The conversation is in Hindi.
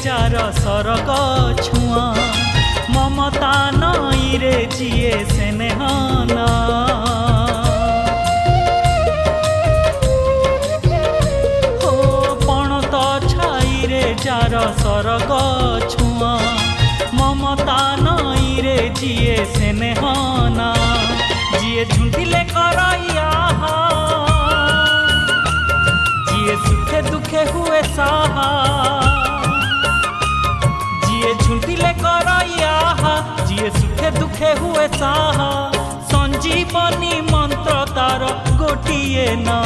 जार सरग छुआ ममता नई रे जिए स्नेहना हो पणत छाई रे जार सरग छुआ ममता नई रे जिए स्नेहना जिए झुंटिले करैया जिए सुखे दुखे हुए साहा जिए झुंटिले करैया जिए सुखे दुखे हुए साहा संजीवनी मंत्र तार गोटिए ना।